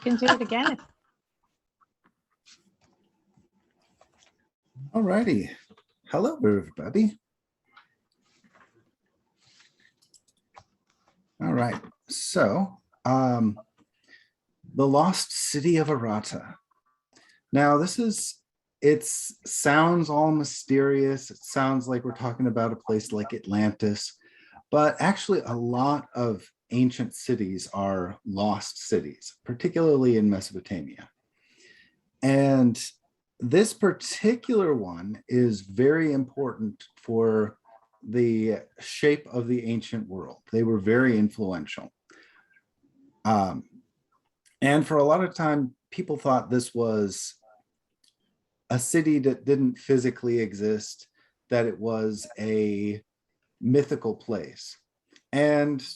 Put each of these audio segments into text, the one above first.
can do it again. All righty. Hello, everybody. All right. So, the lost city of Aratta. Now, it sounds all mysterious. It sounds like we're talking about a place like Atlantis, but actually a lot of ancient cities are lost cities, particularly in Mesopotamia. And this particular one is very important for the shape of the ancient world. They were very influential. And for a lot of time, people thought this was a city that didn't physically exist, that it was a mythical place. And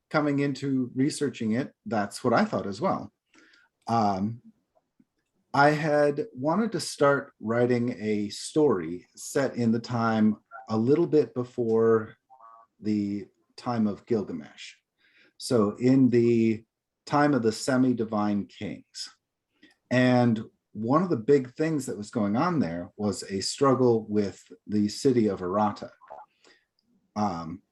coming into researching it, that's what I thought as well. I had wanted to start writing a story set in the time a little bit before the time of Gilgamesh. So in the time of the semi-divine kings. And one of the big things that was going on there was a struggle with the city of Aratta.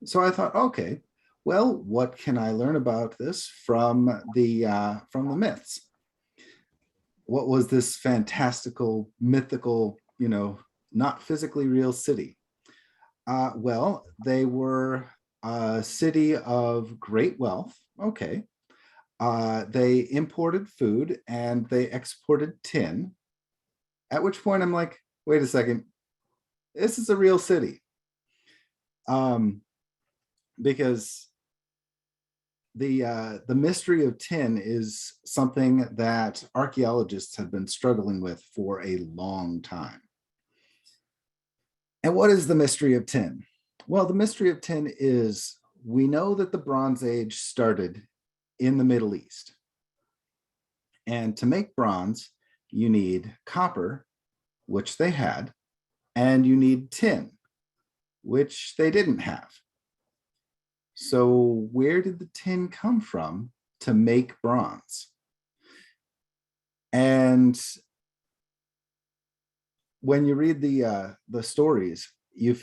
So I thought, okay, well, what can I learn about this from the myths? What was this fantastical, mythical, not physically real city? Well, they were a city of great wealth. Okay. They imported food and they exported tin, at which point I'm like, wait a second, this is a real city. Because the mystery of tin is something that archaeologists have been struggling with for a long time. And what is the mystery of tin? Well, the mystery of tin is we know that the Bronze Age started in the Middle East. And to make bronze, you need copper, which they had, and you need tin, which they didn't have. So where did the tin come from to make bronze? And when you read the stories, you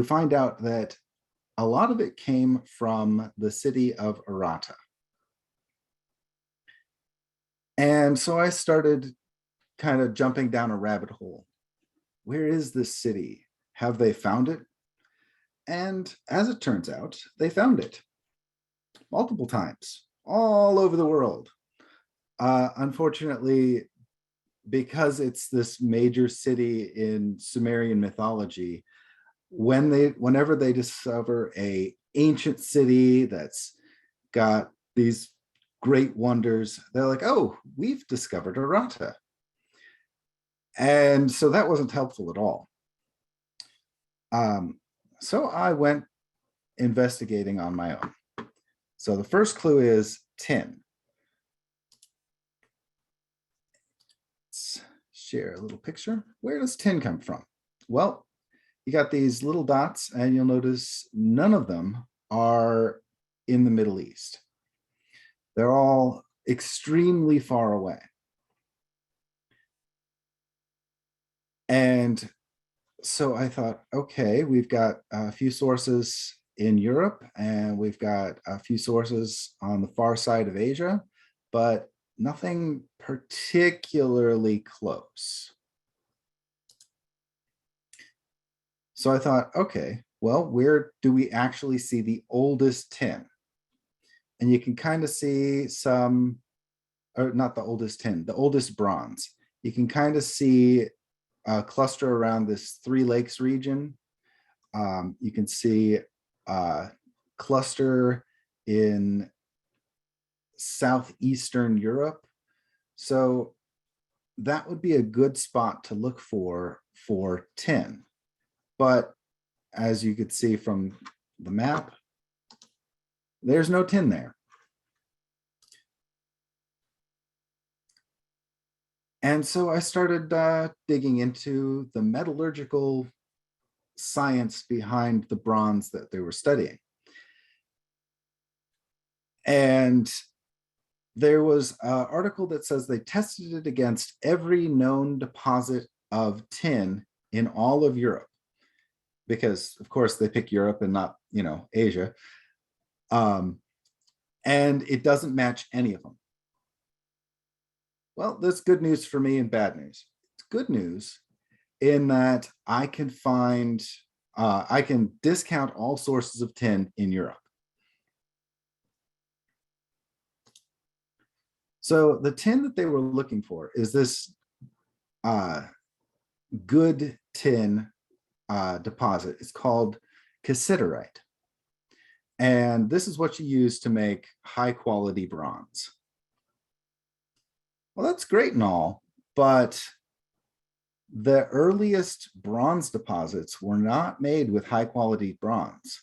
find out that a lot of it came from the city of Aratta. And so I started kind of jumping down a rabbit hole. Where is this city? Have they found it? And as it turns out, they found it multiple times all over the world. Unfortunately, because it's this major city in Sumerian mythology, whenever they discover an ancient city that's got these great wonders, they're like, oh, we've discovered Aratta. And so that wasn't helpful at all. So I went investigating on my own. So the first clue is tin. Let's share a little picture. Where does tin come from? Well, you got these little dots and you'll notice none of them are in the Middle East. They're all extremely far away. And so I thought, okay, we've got a few sources in Europe and we've got a few sources on the far side of Asia, but nothing particularly close. So I thought, okay, well, where do we actually see the oldest tin? And you can kind of see some, or not the oldest tin, the oldest bronze. You can kind of see a cluster around this Three Lakes region. You can see a cluster in southeastern Europe. So that would be a good spot to look for tin. But as you could see from the map, there's no tin there. And so I started digging into the metallurgical science behind the bronze that they were studying. And there was an article that says they tested it against every known deposit of tin in all of Europe, because of course they pick Europe and not, Asia. And it doesn't match any of them. Well, that's good news for me and bad news. It's good news in that I can discount all sources of tin in Europe. So the tin that they were looking for is this good tin deposit. It's called cassiterite. And this is what you use to make high quality bronze. Well, that's great and all, but the earliest bronze deposits were not made with high quality bronze.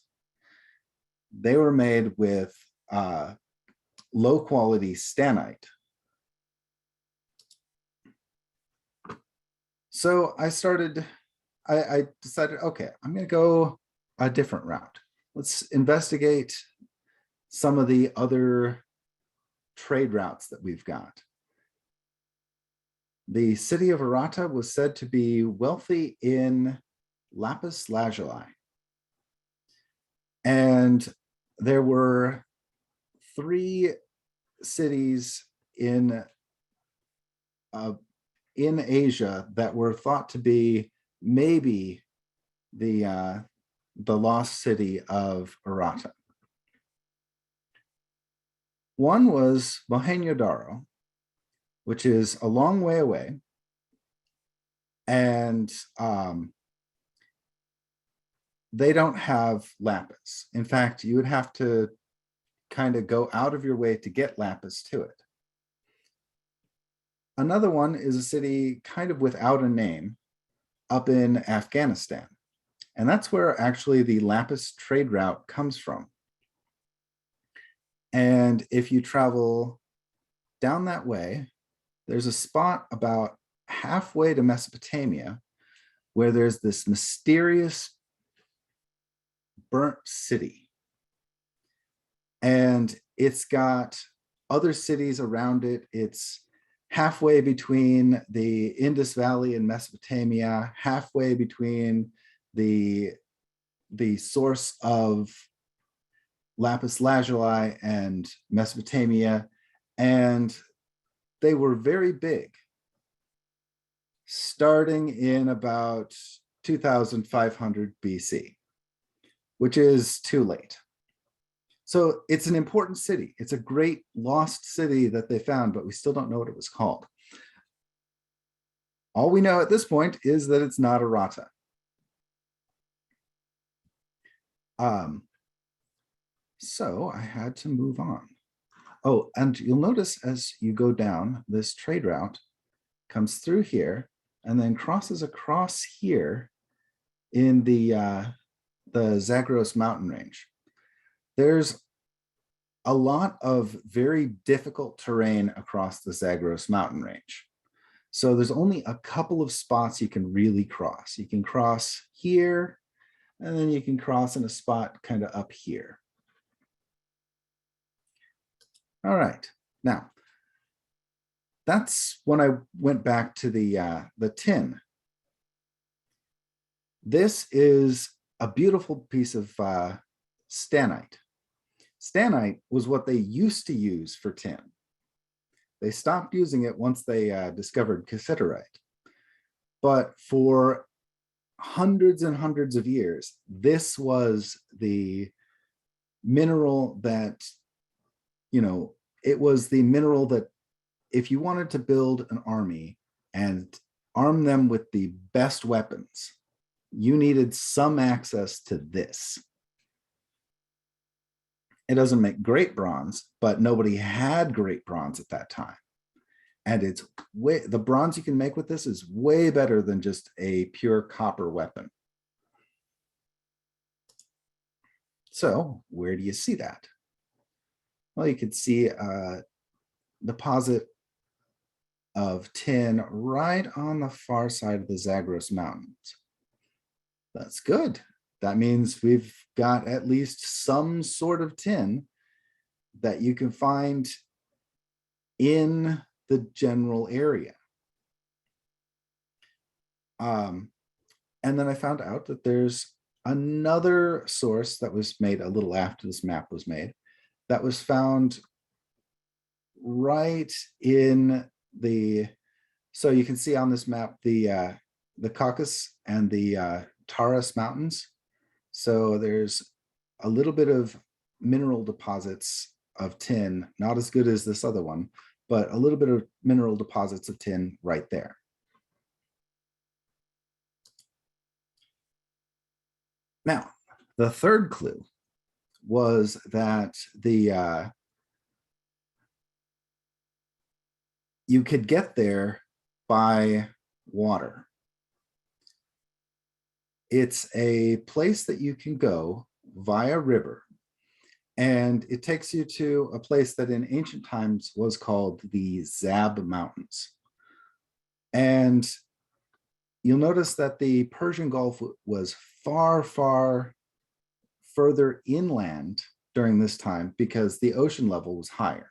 They were made with low quality stannite. So I decided, okay, I'm going to go a different route. Let's investigate some of the other trade routes that we've got. The city of Aratta was said to be wealthy in lapis lazuli. And there were 3 cities in Asia that were thought to be maybe the lost city of Aratta. One was Mohenjo-daro, which is a long way away, and they don't have lapis. In fact, you would have to kind of go out of your way to get lapis to it. Another one is a city kind of without a name up in Afghanistan. And that's where actually the lapis trade route comes from. And if you travel down that way, there's a spot about halfway to Mesopotamia where there's this mysterious burnt city. And it's got other cities around it. It's halfway between the Indus Valley and Mesopotamia, halfway between the source of lapis lazuli and Mesopotamia, and they were very big, starting in about 2500 BC, which is too late. So it's an important city. It's a great lost city that they found, but we still don't know what it was called. All we know at this point is that it's not Aratta. So I had to move on. Oh, and you'll notice as you go down, this trade route comes through here and then crosses across here in the Zagros mountain range. There's a lot of very difficult terrain across the Zagros mountain range. So there's only a couple of spots you can really cross. You can cross here, and then you can cross in a spot kind of up here. All right, now that's when I went back to the tin. This is a beautiful piece of stannite. Stannite was what they used to use for tin. They stopped using it once they discovered cassiterite. But for hundreds and hundreds of years, this was the mineral that, it was the mineral that if you wanted to build an army and arm them with the best weapons, you needed some access to this. It doesn't make great bronze, but nobody had great bronze at that time. And the bronze you can make with this is way better than just a pure copper weapon. So where do you see that? Well, you could see a deposit of tin right on the far side of the Zagros Mountains. That's good. That means we've got at least some sort of tin that you can find in the general area. And then I found out that there's another source that was made a little after this map was made that was found right in the, so you can see on this map the Caucasus and the Taurus Mountains. So there's a little bit of mineral deposits of tin, not as good as this other one, but a little bit of mineral deposits of tin right there. Now, the third clue was that you could get there by water. It's a place that you can go via river, and it takes you to a place that in ancient times was called the Zag Mountains. And you'll notice that the Persian Gulf was far, far further inland during this time because the ocean level was higher.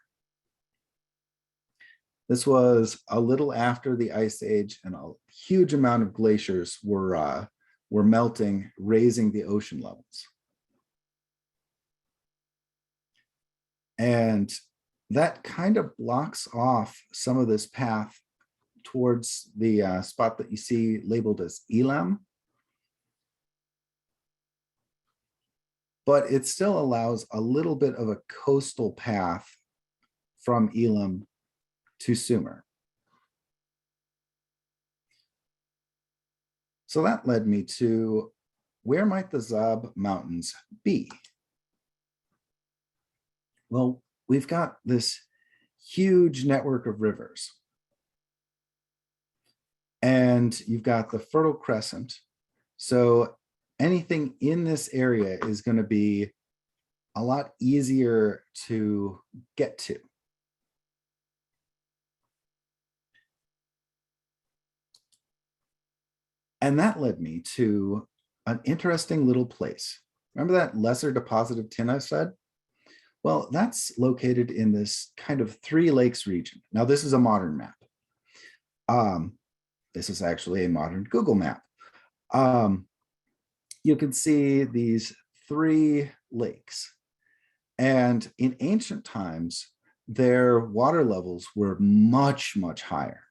This was a little after the Ice Age, and a huge amount of glaciers were melting, raising the ocean levels. And that kind of blocks off some of this path towards the spot that you see labeled as Elam. But it still allows a little bit of a coastal path from Elam to Sumer. So that led me to, where might the Zag Mountains be? Well, we've got this huge network of rivers. And you've got the Fertile Crescent. So anything in this area is going to be a lot easier to get to. And that led me to an interesting little place. Remember that lesser deposit of tin I said? Well, that's located in this kind of Three Lakes region. Now, this is a modern map. This is actually a modern Google map. You can see these three lakes. And in ancient times, their water levels were much, much higher.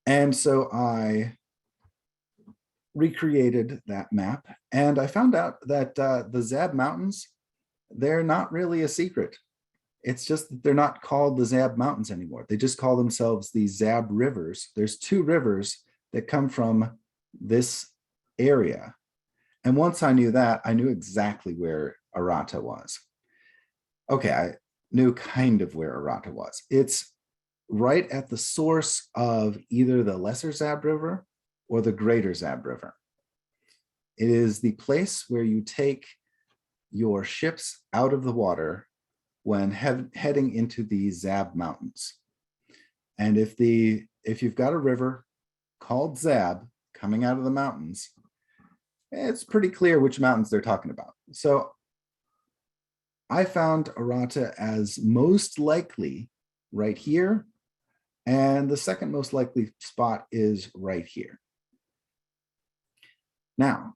And so I recreated that map, and I found out that the Zag Mountains, they're not really a secret. It's just that they're not called the Zag Mountains anymore. They just call themselves the Zag Rivers. There's two rivers that come from this area. And once I knew that, I knew exactly where Aratta was. Okay, I knew kind of where Aratta was. It's right at the source of either the Lesser Zab River or the Greater Zab River. It is the place where you take your ships out of the water when heading into the Zag Mountains. And if you've got a river called Zab coming out of the mountains, it's pretty clear which mountains they're talking about. So I found Aratta as most likely right here, and the second most likely spot is right here. Now,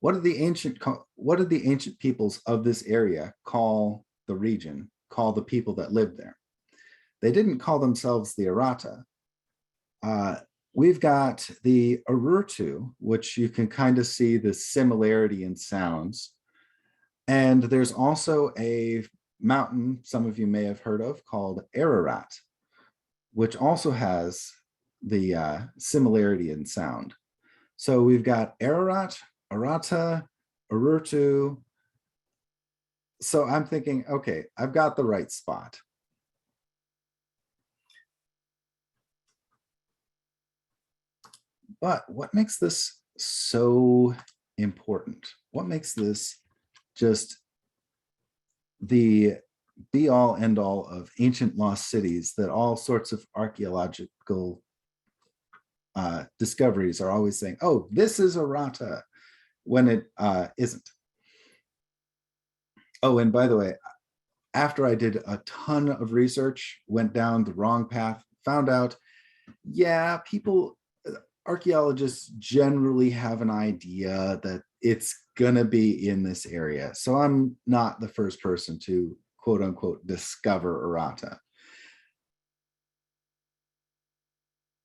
what did the ancient peoples of this area call the region, call the people that lived there? They didn't call themselves the Aratta. We've got the Uruk, which you can kind of see the similarity in sounds. And there's also a mountain some of you may have heard of called Ararat, which also has the similarity in sound. So we've got Ararat, Aratta, Uruk. So I'm thinking, okay, I've got the right spot. But what makes this so important? What makes this just the be-all, end-all of ancient lost cities that all sorts of archaeological discoveries are always saying, oh, this is Aratta, when it isn't? Oh, and by the way, after I did a ton of research, went down the wrong path, found out, yeah, archaeologists generally have an idea that it's gonna be in this area. So I'm not the first person to quote unquote discover Aratta.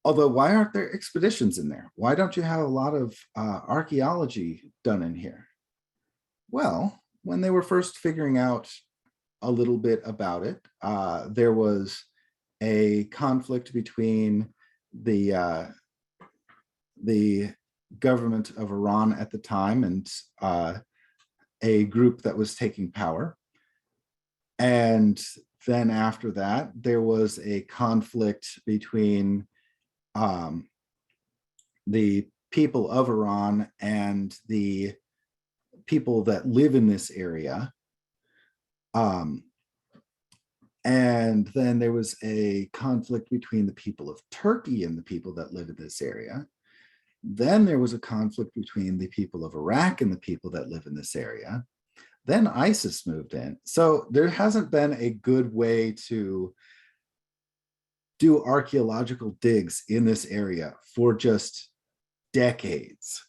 Although, why aren't there expeditions in there? Why don't you have a lot of archaeology done in here? Well, when they were first figuring out a little bit about it, there was a conflict between the the government of Iran at the time and a group that was taking power. And then after that, there was a conflict between um, the people of Iran and the people that live in this area. Um, and then there was a conflict between the people of Turkey and the people that live in this area. Then there was a conflict between the people of Iraq and the people that live in this area. Then ISIS moved in. So there hasn't been a good way to do archaeological digs in this area for just decades.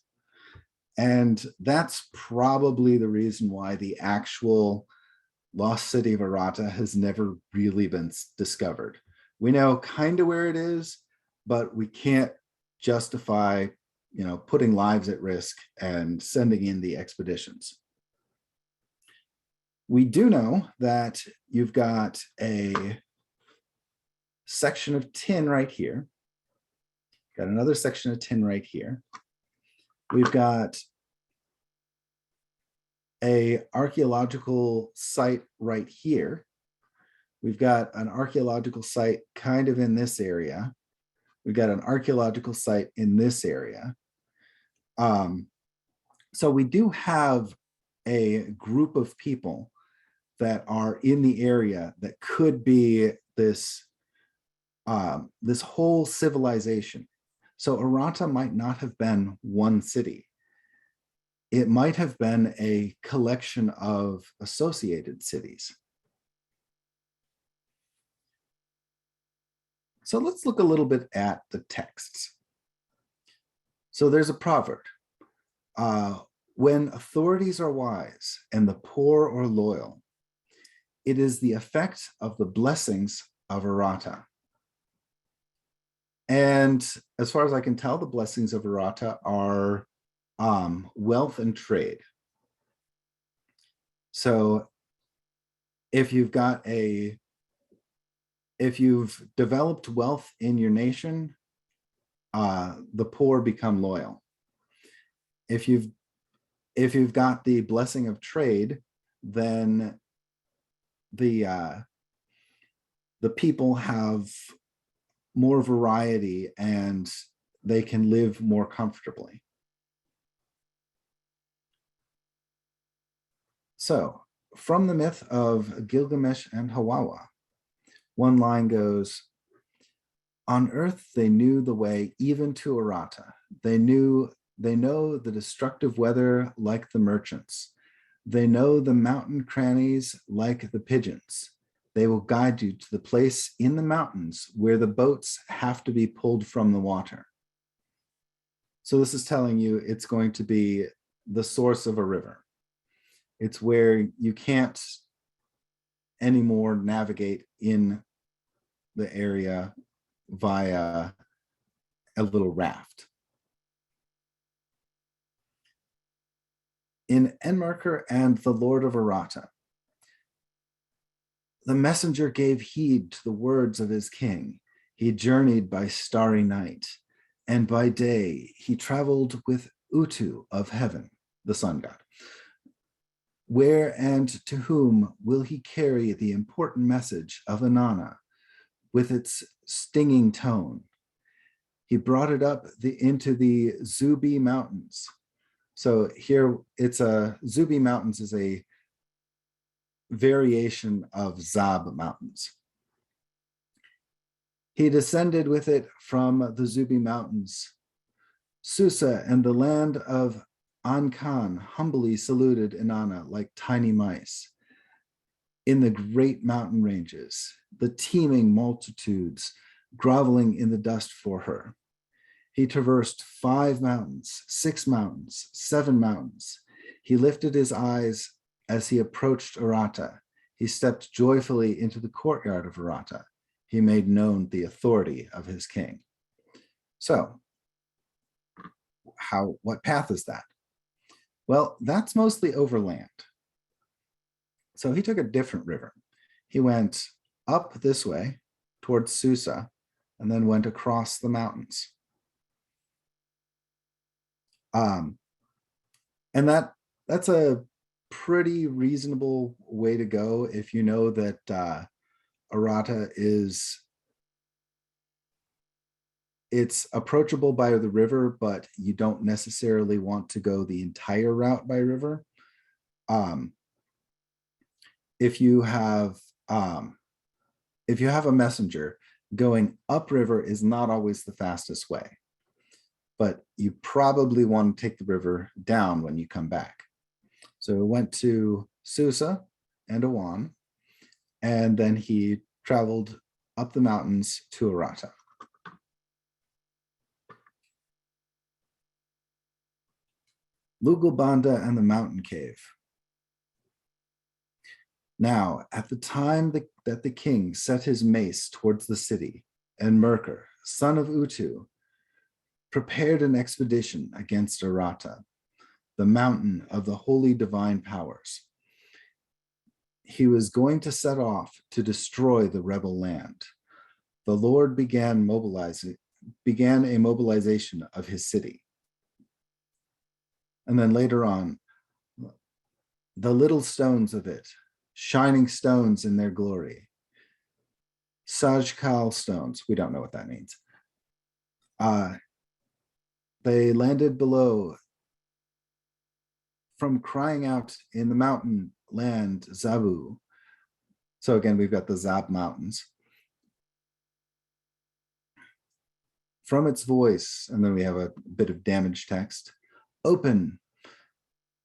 And that's probably the reason why the actual lost city of Aratta has never really been discovered. We know kind of where it is, but we can't justify, putting lives at risk and sending in the expeditions. We do know that you've got a section of tin right here. Got another section of tin right here. We've got a archaeological site right here. We've got an archaeological site kind of in this area. We've got an archaeological site in this area. So we do have a group of people that are in the area that could be this whole civilization. So Aratta might not have been one city. It might have been a collection of associated cities. So let's look a little bit at the texts. So there's a proverb. When authorities are wise and the poor are loyal, it is the effect of the blessings of Aratta. And as far as I can tell, the blessings of Aratta are wealth and trade. So if you've developed wealth in your nation, the poor become loyal. If you've got the blessing of trade, then the people have more variety and they can live more comfortably. So, from the myth of Gilgamesh and Hawawa, one line goes, "On earth they knew the way even to Aratta. They know the destructive weather like the merchants. They know the mountain crannies like the pigeons. They will guide you to the place in the mountains where the boats have to be pulled from the water." So this is telling you it's going to be the source of a river. It's where you can't anymore navigate in the area via a little raft. In Enmarker and the Lord of Aratta, the messenger gave heed to the words of his king. He journeyed by starry night, and by day he traveled with Utu of heaven, the sun god. Where and to whom will he carry the important message of Inanna with its stinging tone? He brought it up into the Zubi Mountains. So here Zubi Mountains is a variation of Zag Mountains. He descended with it from the Zubi Mountains. Susa and the land of Ankan humbly saluted Inanna like tiny mice. in the great mountain ranges, the teeming multitudes groveling in the dust for her. He traversed 5 mountains, 6 mountains, 7 mountains. He lifted his eyes as he approached Aratta. He stepped joyfully into the courtyard of Aratta. He made known the authority of his king. So, what path is that? Well, that's mostly overland. So he took a different river. He went up this way towards Susa and then went across the mountains. And that's a pretty reasonable way to go if you know that Aratta it's approachable by the river, but you don't necessarily want to go the entire route by river. If you have a messenger, going upriver is not always the fastest way, but you probably want to take the river down when you come back. So he went to Susa and Awan, and then he traveled up the mountains to Aratta. Lugalbanda and the mountain cave. Now, at the time that the king set his mace towards the city, and Merkur, son of Utu, prepared an expedition against Aratta, the mountain of the holy divine powers. He was going to set off to destroy the rebel land. The Lord began a mobilization of his city. And then later on, the little stones of it, shining stones in their glory. Sajkal stones, we don't know what that means. They landed below from crying out in the mountain land Zabu. So again, we've got the Zag Mountains. From its voice, and then we have a bit of damaged text. Open,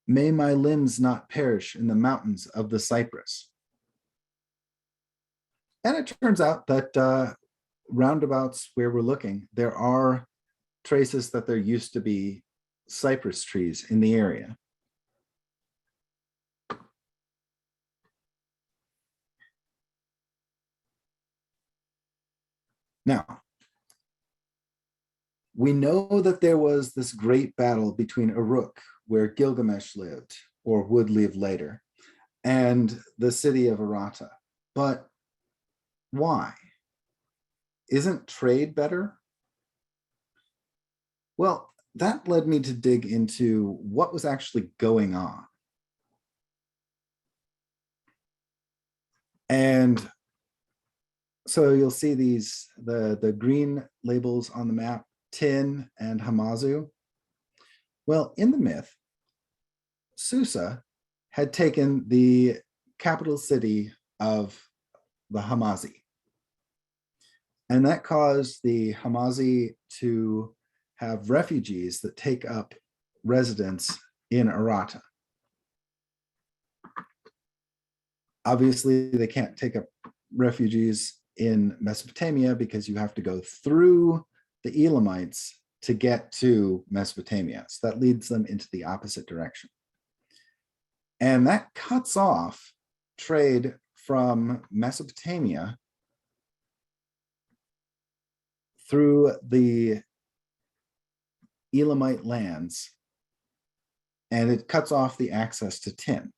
may my limbs not perish in the mountains of the cypress. And it turns out that roundabouts where we're looking, there are traces that there used to be cypress trees in the area. Now, we know that there was this great battle between Uruk, where Gilgamesh lived, or would live later, and the city of Aratta. But why? Isn't trade better? Well, that led me to dig into what was actually going on. And so you'll see the green labels on the map, Tin and Hamazu. Well, in the myth, Susa had taken the capital city of the Hamazi. And that caused the Hamazi to have refugees that take up residence in Aratta. Obviously, they can't take up refugees in Mesopotamia because you have to go through the Elamites to get to Mesopotamia. So that leads them into the opposite direction. And that cuts off trade from Mesopotamia through the Elamite lands, and it cuts off the access to tin.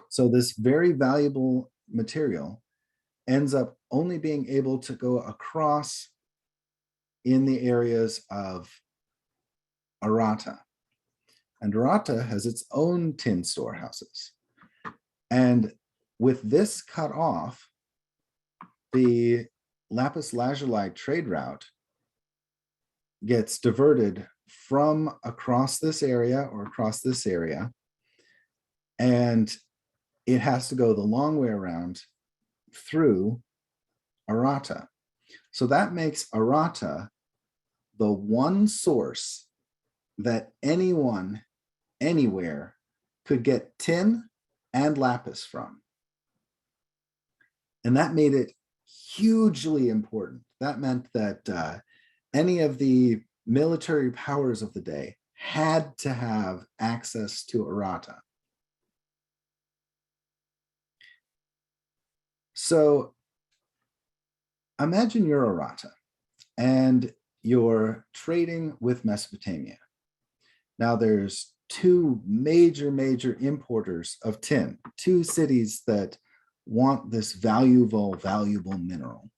So this very valuable material ends up only being able to go across in the areas of Aratta. And Aratta has its own tin storehouses. And with this cut off, the lapis lazuli trade route gets diverted from across this area or across this area, and it has to go the long way around through Aratta. So that makes Aratta the one source that anyone, anywhere could get tin and lapis from. And that made it hugely important. That meant that any of the military powers of the day had to have access to Aratta. So imagine you're Aratta and you're trading with Mesopotamia. Now there's two major importers of tin, two cities that want this valuable mineral.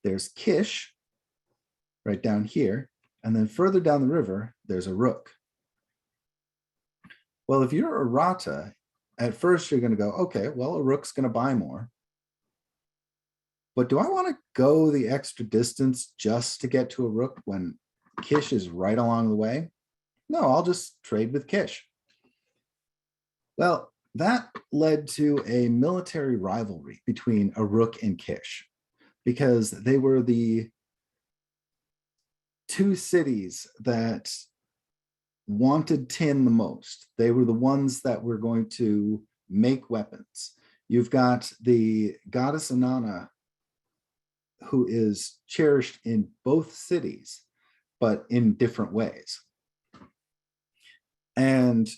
There's Kish right down here, and then further down the river, there's Uruk. Well, if you're Aratta, at first you're going to go, okay, well, Uruk's going to buy more. But do I want to go the extra distance just to get to Uruk when Kish is right along the way? No, I'll just trade with Kish. Well, that led to a military rivalry between Uruk and Kish because they were the two cities that wanted tin the most. They were the ones that were going to make weapons. You've got the goddess Inanna, who is cherished in both cities, but in different ways. And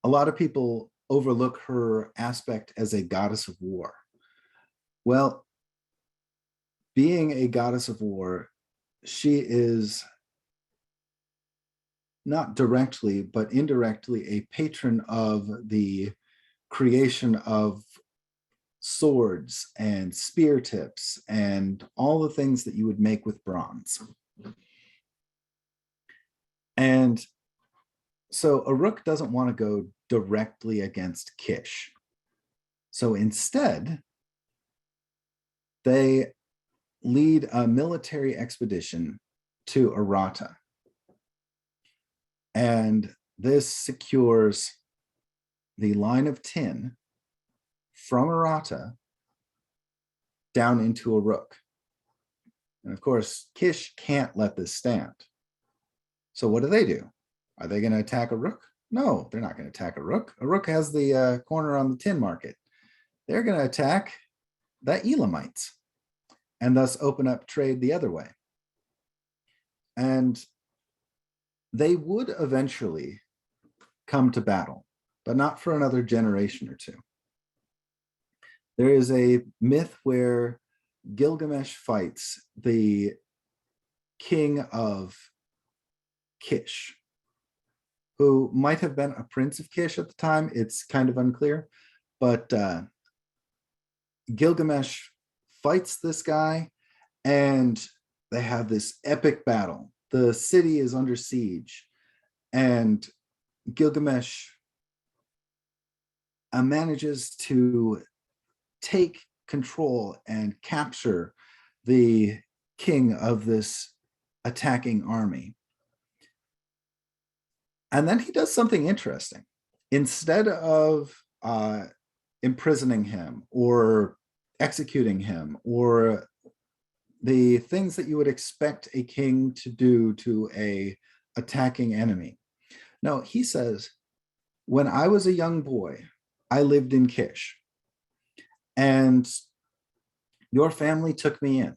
a lot of people overlook her aspect as a goddess of war. Well, being a goddess of war, she is not directly, but indirectly a patron of the creation of swords and spear tips and all the things that you would make with bronze. And so Uruk doesn't want to go directly against Kish. So instead, they lead a military expedition to Aratta. And this secures the line of tin from Aratta down into Uruk. And of course, Kish can't let this stand. So what do? Are they going to attack Uruk? No, they're not going to attack Uruk. Uruk has the corner on the tin market. They're going to attack the Elamites and thus open up trade the other way. And they would eventually come to battle, but not for another generation or two. There is a myth where Gilgamesh fights the king of Kish, who might have been a prince of Kish at the time. It's kind of unclear, but Gilgamesh fights this guy and they have this epic battle. The city is under siege and Gilgamesh manages to take control and capture the king of this attacking army. And then he does something interesting. Instead of imprisoning him or executing him or the things that you would expect a king to do to a attacking enemy. No, he says, when I was a young boy, I lived in Kish and your family took me in.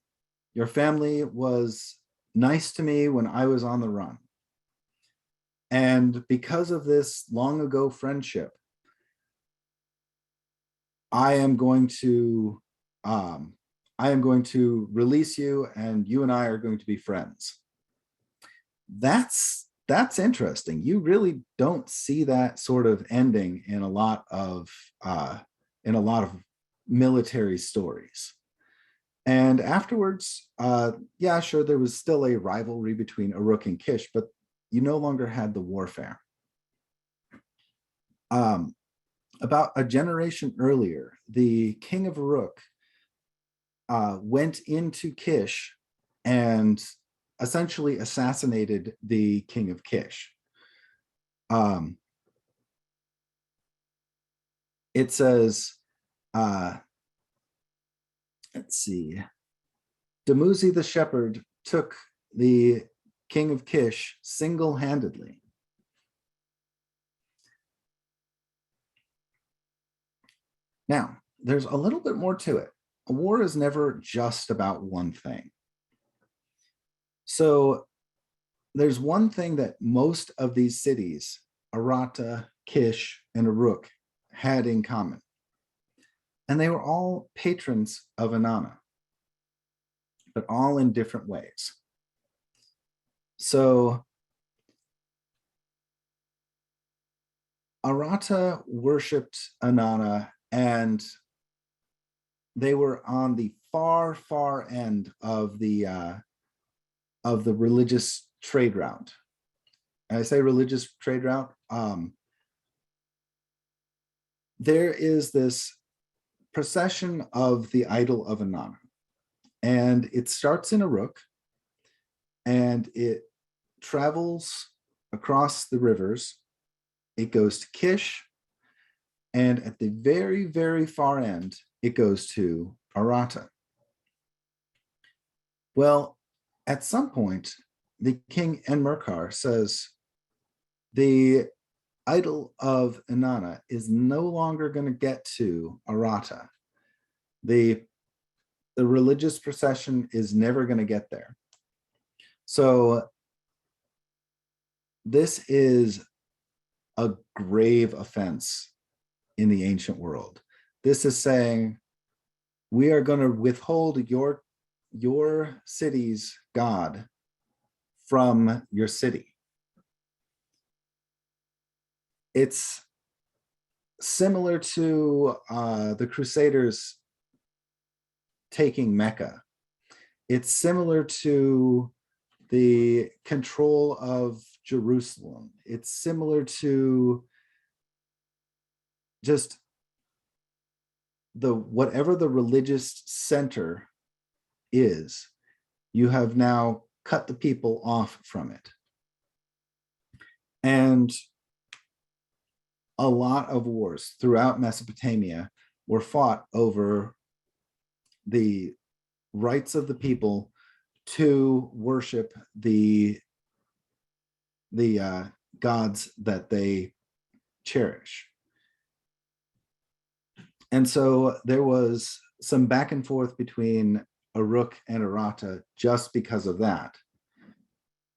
Your family was nice to me when I was on the run. And because of this long ago friendship, I am going to release you and you and I are going to be friends. That's interesting. You really don't see that sort of ending in a lot of military stories. And afterwards, yeah, sure, there was still a rivalry between Uruk and Kish, but you no longer had the warfare. About a generation earlier, the king of Uruk went into Kish and essentially assassinated the king of Kish. It says, let's see, Dumuzi the shepherd took the king of Kish single-handedly. Now, there's a little bit more to it. A war is never just about one thing. So there's one thing that most of these cities, Aratta, Kish, and Uruk, had in common. And they were all patrons of Inanna, but all in different ways. So Aratta worshipped Inanna, and they were on the far, far end of the religious trade route. And I say religious trade route. There is this procession of the idol of Inanna, and it starts in Uruk, and it travels across the rivers. It goes to Kish, and at the very, very far end, it goes to Aratta. Well, at some point, the king Enmerkar says the idol of Inanna is no longer going to get to Aratta. The religious procession is never going to get there. So this is a grave offense in the ancient world. This is saying, we are going to withhold your city's God from your city. It's similar to the Crusaders taking Mecca. It's similar to the control of Jerusalem. It's similar to just whatever the religious center is, you have now cut the people off from it. And a lot of wars throughout Mesopotamia were fought over the rights of the people to worship the gods that they cherish. And so there was some back and forth between Uruk and Aratta just because of that.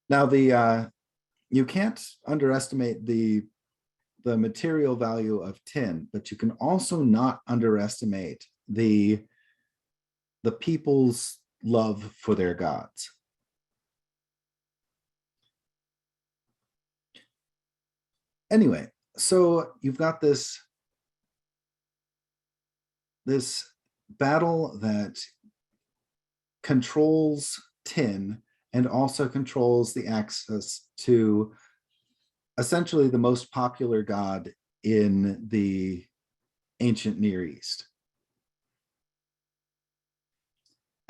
Now, you can't underestimate the material value of tin, but you can also not underestimate the people's love for their gods. Anyway, so you've got this battle that controls tin and also controls the access to essentially the most popular god in the ancient Near East.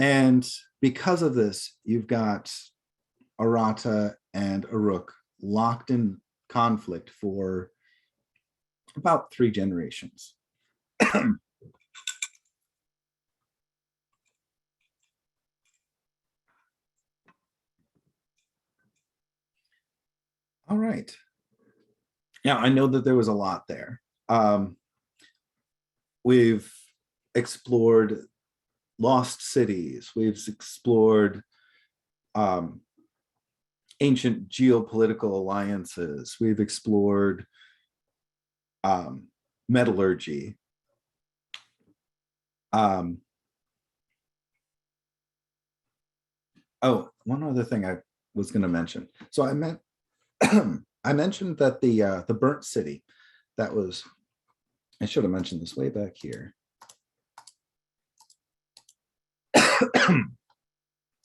And because of this, you've got Aratta and Uruk locked in conflict for about 3 generations. All right. Yeah, I know that there was a lot there. We've explored lost cities. We've explored ancient geopolitical alliances. We've explored metallurgy. Oh, one other thing I was going to mention. So I mentioned that the burnt city, that was, I should have mentioned this way back here.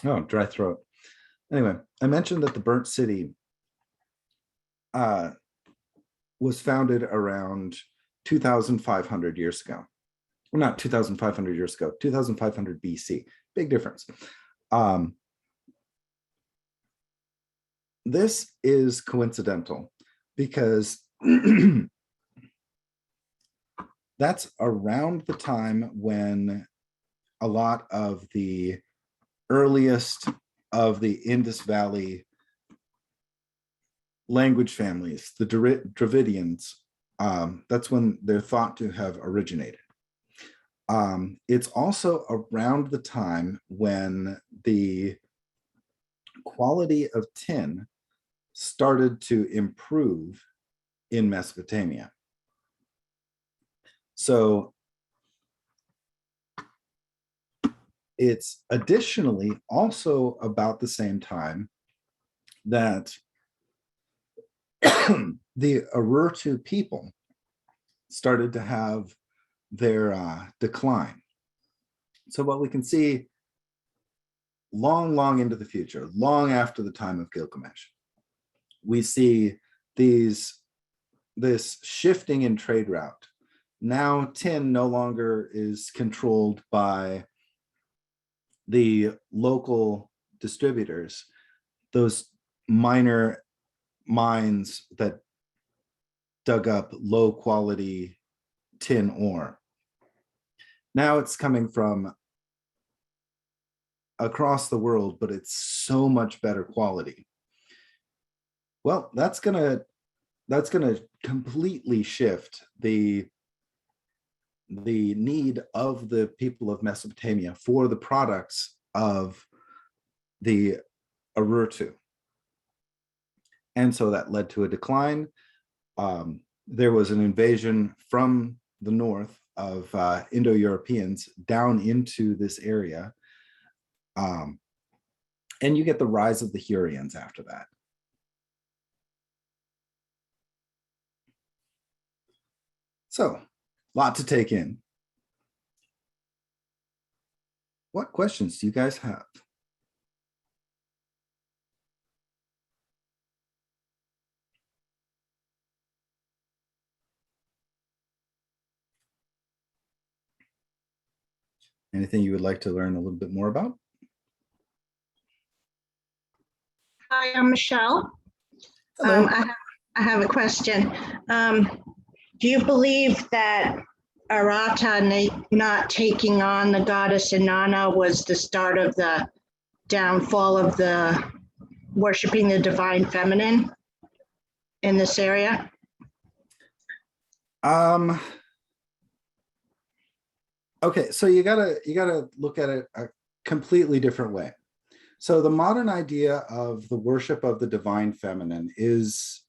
Oh, dry throat. Anyway, I mentioned that the burnt city was founded around 2,500 years ago. Well, not 2,500 years ago, 2,500 BC. Big difference. This is coincidental because that's around the time when a lot of the earliest of the Indus Valley language families, the Dravidians, that's when they're thought to have originated. It's also around the time when the quality of tin started to improve in Mesopotamia. So it's additionally also about the same time that the Uruk people started to have their decline. So what we can see long into the future, long after the time of Gilgamesh, we see this shifting in trade route. Now tin no longer is controlled by the local distributors, those minor mines that dug up low quality tin ore. Now it's coming from across the world, but it's so much better quality. Well, that's gonna completely shift the need of the people of Mesopotamia for the products of the Uruk. And so that led to a decline. There was an invasion from the north of Indo-Europeans down into this area. And you get the rise of the Hurrians after that. So, lot to take in. What questions do you guys have? Anything you would like to learn a little bit more about? Hi, I'm Michelle. Hello. I have a question. Do you believe that Aratta not taking on the goddess Inanna was the start of the downfall of the worshiping the divine feminine in this area? Okay, so you gotta look at it a completely different way. So the modern idea of the worship of the divine feminine is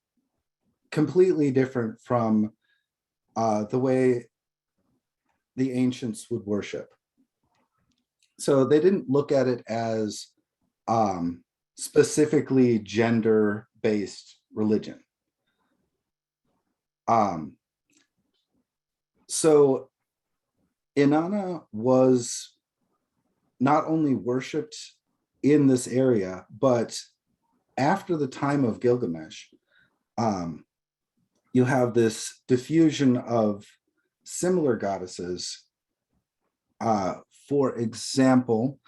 completely different from the way the ancients would worship. So they didn't look at it as specifically gender-based religion. So Inanna was not only worshipped in this area, but after the time of Gilgamesh, you have this diffusion of similar goddesses. For example,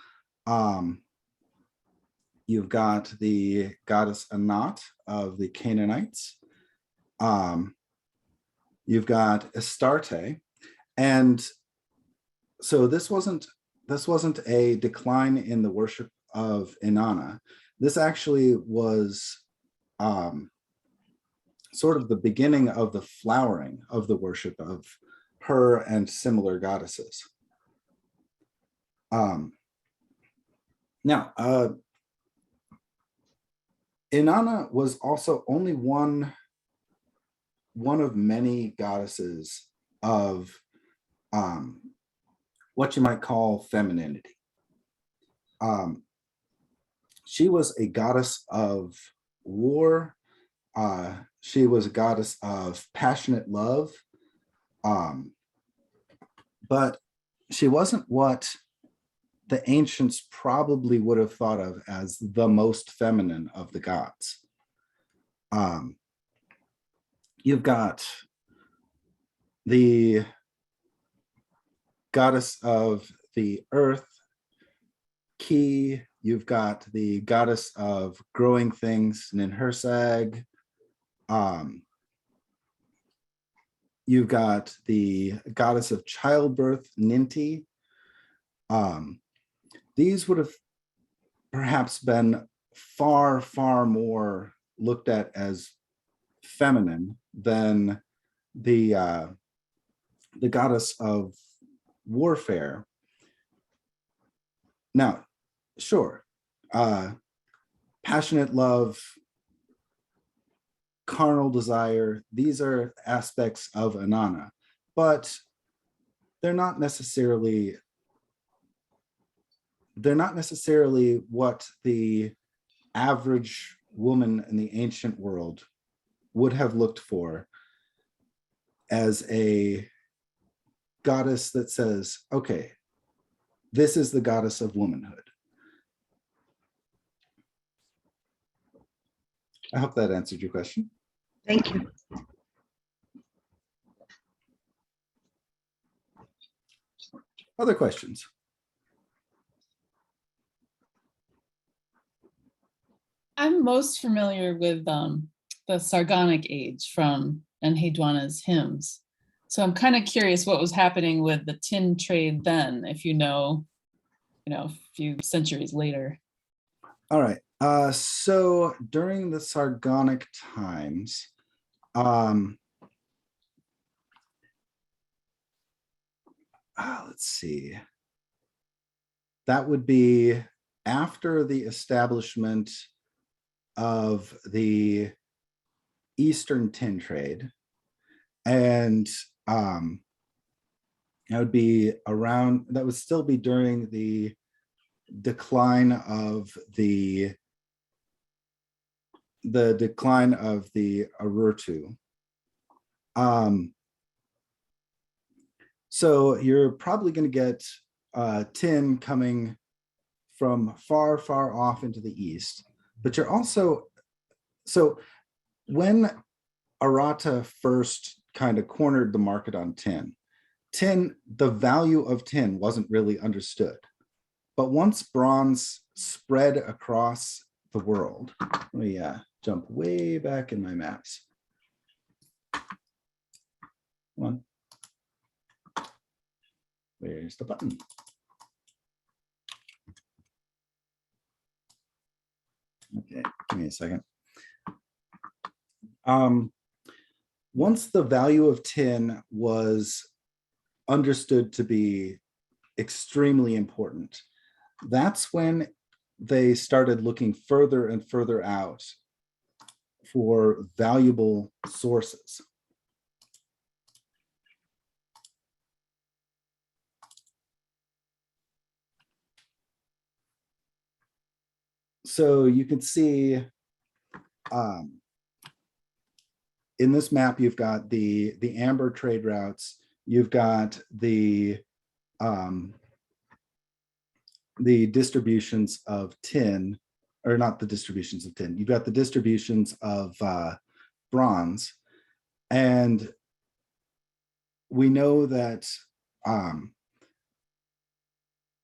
you've got the goddess Anat of the Canaanites. You've got Astarte, and so this wasn't a decline in the worship of Inanna. This actually was sort of the beginning of the flowering of the worship of her and similar goddesses. Now, Inanna was also only one of many goddesses of what you might call femininity. She was a goddess of war. She was a goddess of passionate love. But she wasn't what the ancients probably would have thought of as the most feminine of the gods. You've got the goddess of the earth, Ki. You've got the goddess of growing things, Ninhursag. You've got the goddess of childbirth, Ninti. These would have perhaps been far more looked at as feminine than the goddess of warfare. Now, sure, passionate love, carnal desire, these are aspects of Inanna, but they're not necessarily what the average woman in the ancient world would have looked for as a goddess that says, okay, this is the goddess of womanhood. I hope that answered your question. Thank you. Other questions? I'm most familiar with the Sargonic age from Enheduanna's hymns. So I'm kind of curious what was happening with the tin trade then, if you know, a few centuries later. All right. So during the Sargonic times, let's see. That would be after the establishment of the Eastern tin trade, and that would be around. That would still be during the decline of the Uruk. So you're probably going to get tin coming from far, far off into the east, but you're also, so when Aratta first kind of cornered the market on tin, the value of tin wasn't really understood. But once bronze spread across the world, let me jump way back in my maps. Come on. Where's the button? Okay, give me a second. Once the value of tin was understood to be extremely important, that's when they started looking further and further out for valuable sources. So you can see in this map, you've got the amber trade routes, you've got the distributions of tin, or not the distributions of tin, you've got the distributions of bronze. And we know that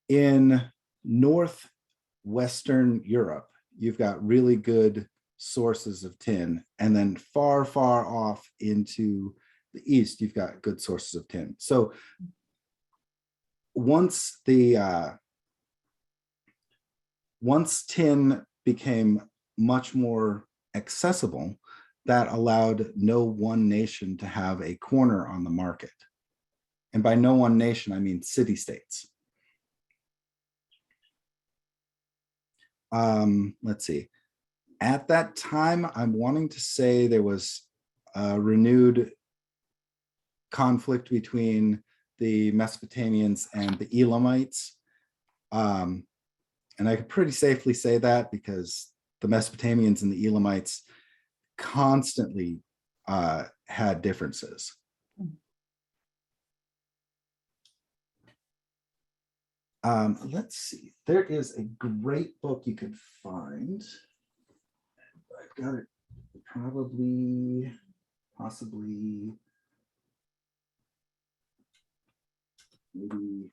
in northwestern Europe, you've got really good sources of tin, and then far, far off into the east, you've got good sources of tin. So once tin became much more accessible, that allowed no one nation to have a corner on the market. And by no one nation, I mean city-states. Let's see. At that time, I'm wanting to say there was a renewed conflict between the Mesopotamians and the Elamites. And I could pretty safely say that because the Mesopotamians and the Elamites constantly had differences. Let's see. There is a great book you could find. I've got it possibly, maybe.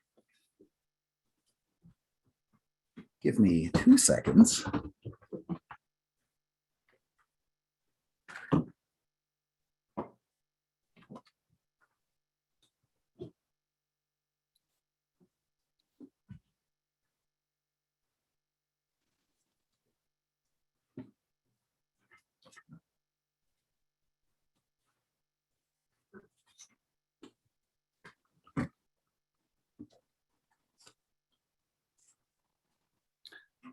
Give me 2 seconds.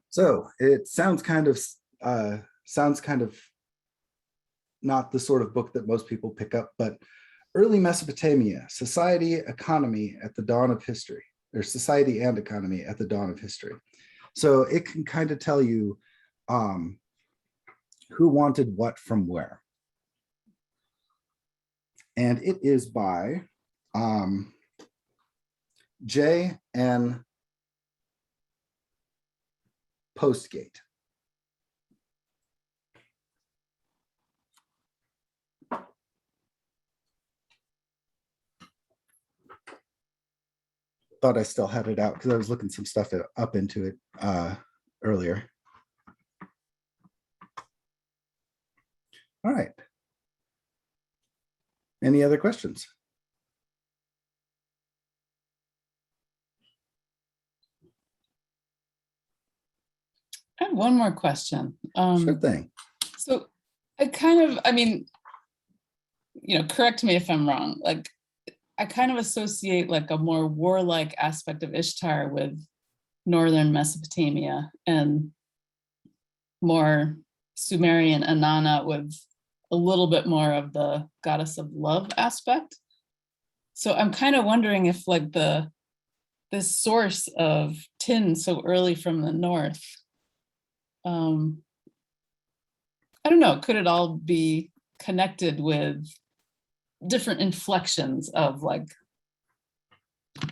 So it sounds kind of not the sort of book that most people pick up, but early Mesopotamia, society, economy at the dawn of history, or society and economy at the dawn of history. So it can kind of tell you who wanted what from where. And it is by J.N. Postgate. Thought I still had it out because I was looking some stuff up into it earlier. All right. Any other questions? I have one more question. Sure thing. So I mean, correct me if I'm wrong. Like, I kind of associate like a more warlike aspect of Ishtar with northern Mesopotamia, and more Sumerian Inanna with a little bit more of the goddess of love aspect. So I'm kind of wondering if like this source of tin so early from the north, I don't know, could it all be connected with different inflections of like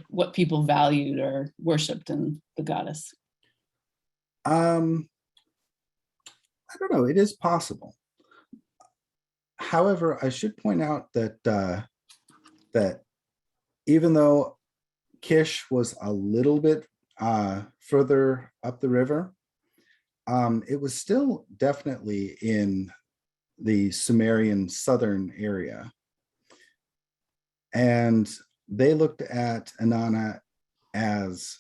what people valued or worshipped in the goddess? I don't know. It is possible. However, I should point out that that even though Kish was a little bit further up the river, it was still definitely in the Sumerian southern area. And they looked at Inanna as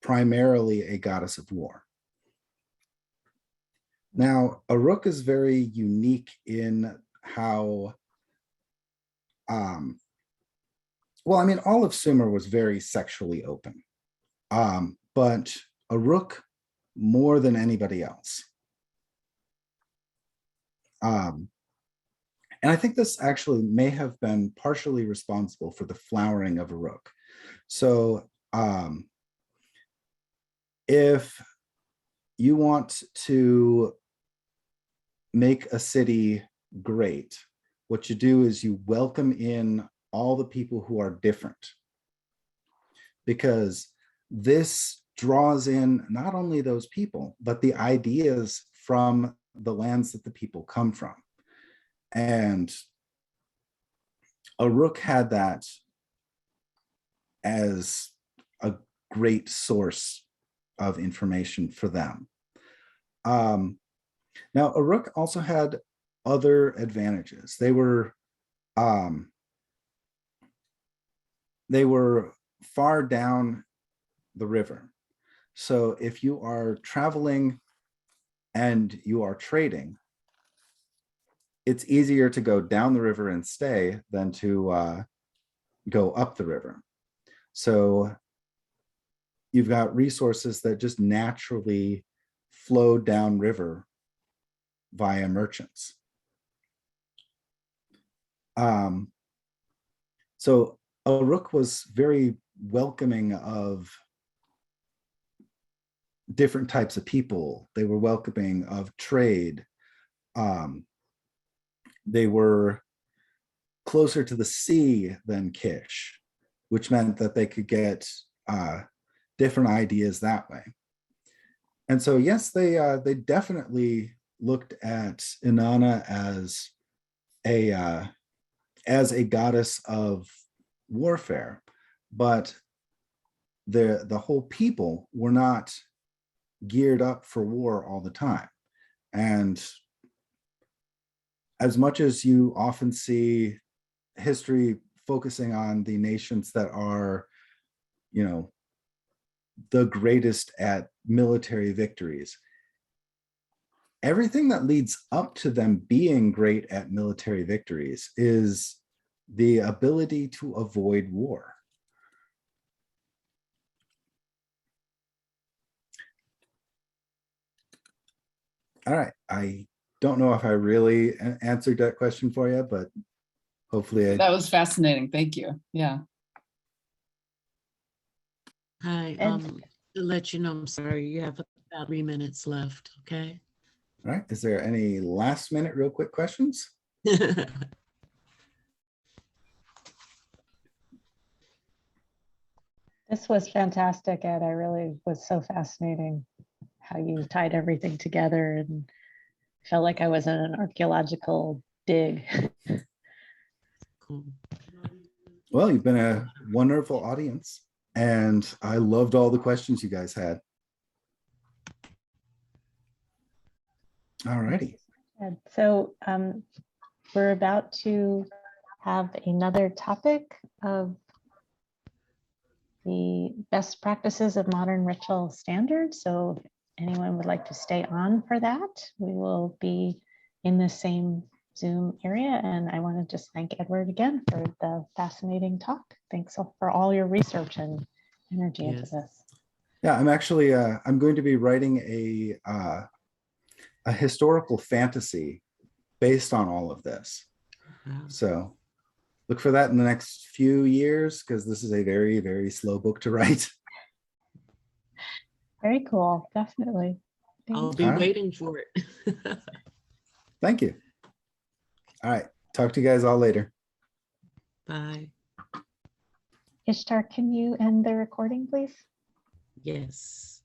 primarily a goddess of war. Now, Uruk is very unique in how, well, I mean, all of Sumer was very sexually open, but Uruk more than anybody else. And I think this actually may have been partially responsible for the flowering of Uruk. So if you want to make a city great, what you do is you welcome in all the people who are different, because this draws in not only those people, but the ideas from the lands that the people come from. And Uruk had that as a great source of information for them. Now, Uruk also had other advantages. They were far down the river. So if you are traveling and you are trading, it's easier to go down the river and stay than to go up the river. So you've got resources that just naturally flow downriver via merchants. So Uruk was very welcoming of different types of people. They were welcoming of trade. They were closer to the sea than Kish, which meant that they could get different ideas that way. And so, yes, they definitely looked at Inanna as a goddess of warfare, but the whole people were not geared up for war all the time. And as much as you often see history focusing on the nations that are, the greatest at military victories, everything that leads up to them being great at military victories is the ability to avoid war. All right. I don't know if I really answered that question for you, but hopefully I That was fascinating. Thank you. Yeah. Hi, And- to let you know, I'm sorry, you have about 3 minutes left, okay? All right. Is there any last minute real quick questions? This was fantastic, Ed. I really was so fascinating how you tied everything together and felt like I was in an archaeological dig. Cool. Well, you've been a wonderful audience, and I loved all the questions you guys had. All righty. And so we're about to have another topic of the best practices of modern ritual standards. So if anyone would like to stay on for that, we will be in the same Zoom area. And I want to just thank Edward again for the fascinating talk. Thanks for all your research and energy into Yes. this. Yeah, I'm actually I'm going to be writing a historical fantasy based on all of this. Wow. So look for that in the next few years, because this is a very, very slow book to write. Very cool, definitely. I'll Thanks. be All right. waiting for it. Thank you. All right. Talk to you guys all later. Bye. Ishtar, can you end the recording, please? Yes.